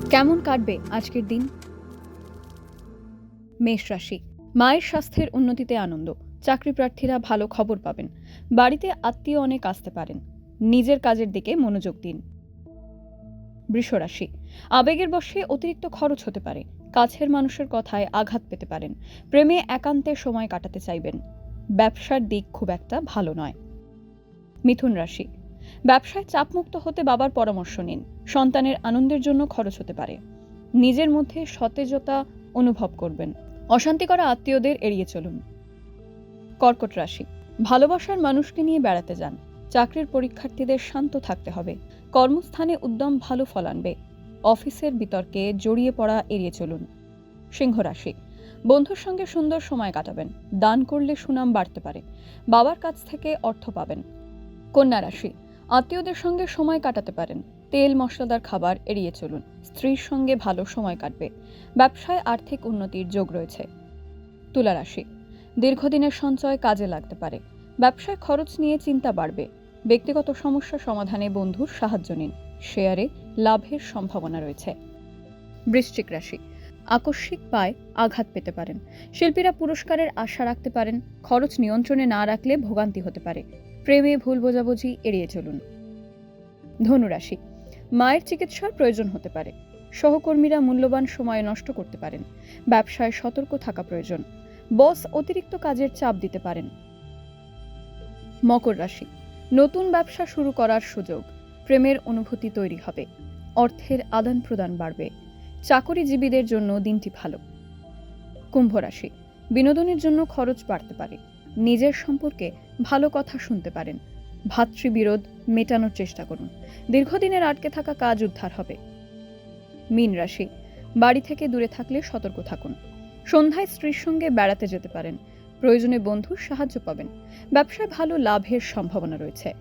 কেমন কাটবে আজকের দিন? মেষ রাশি, মায়ের স্বাস্থ্যের উন্নতিতে আনন্দ। চাকরি প্রার্থীরা ভালো খবর পাবেন। বাড়িতে আত্মীয় অনেক আসতে পারেন। নিজের কাজের দিকে মনোযোগ দিন। বৃষ রাশি, আবেগের বশে অতিরিক্ত খরচ হতে পারে। কাছের মানুষের কথায় আঘাত পেতে পারেন। প্রেমে একান্তে সময় কাটাতে চাইবেন। ব্যবসার দিক খুব একটা ভালো নয়। মিথুন রাশি, ব্যবসায় চাপমুক্ত হতে বাবার পরামর্শ নিন। সন্তানের আনন্দের জন্য খরচ হতে পারে। নিজের মধ্যে সতেজতা অনুভব করবেন। অশান্তি করা আত্মীয়দের এড়িয়ে চলুন। কর্কট রাশি, ভালোবাসার মানুষকে নিয়ে বেড়াতে যান। চাকরির পরীক্ষার্থীদের শান্ত থাকতে হবে। কর্মস্থানে উদ্যম ভালো ফল আনবে। অফিসের বিতর্কে জড়িয়ে পড়া এড়িয়ে চলুন। সিংহ রাশি, বন্ধুর সঙ্গে সুন্দর সময় কাটাবেন। দান করলে সুনাম বাড়তে পারে। বাবার কাছ থেকে অর্থ পাবেন। কন্যা রাশি, আত্মীয়দের সঙ্গে সময় কাটাতে পারেন। তেল মশলাদার খাবার এড়িয়ে চলুন। স্ত্রীর সঙ্গে ভালো সময় কাটবে। ব্যবসায় আর্থিক উন্নতির যোগ রয়েছে। তুলা রাশি, দীর্ঘদিনের সঞ্চয় কাজে লাগতে পারে। ব্যবসায় খরচ নিয়ে চিন্তা বাড়বে। ব্যক্তিগত সমস্যা সমাধানে বন্ধুর সাহায্য নিন। শেয়ারে লাভের সম্ভাবনা রয়েছে। বৃশ্চিক রাশি, আকস্মিক পায় আঘাত পেতে পারেন। শিল্পীরা পুরস্কারের আশা রাখতে পারেন। খরচ নিয়ন্ত্রণে না রাখলে ভোগান্তি হতে পারে। প্রেমে ভুল বোঝাবুঝি এড়িয়ে চলুন। ধনু রাশি, মায়ের চিকিৎসার প্রয়োজন হতে পারে। সহকর্মীরা মূল্যবান সময় নষ্ট করতে পারেন। ব্যবসায় সতর্ক থাকা প্রয়োজন। বস অতিরিক্ত কাজের চাপ দিতে পারেন। মকর রাশি, নতুন ব্যবসা শুরু করার সুযোগ। প্রেমের অনুভূতি তৈরি হবে। অর্থের আদান প্রদান বাড়বে। চাকরিজীবীদের জন্য দিনটি ভালো। কুম্ভ রাশি, বিনোদনের জন্য খরচ বাড়তে পারে। নিজের সম্পর্কে ভালো কথা শুনতে পারেন। ভাতৃবিরোধ মেটানোর চেষ্টা করুন। দীর্ঘদিনের আটকে থাকা কাজ উদ্ধার হবে। মীন রাশি, বাড়ি থেকে দূরে থাকলে সতর্ক থাকুন। সন্ধ্যায় স্ত্রীর সঙ্গে বেড়াতে যেতে পারেন। প্রয়োজনে বন্ধুর সাহায্য পাবেন। ব্যবসায় ভালো লাভের সম্ভাবনা রয়েছে।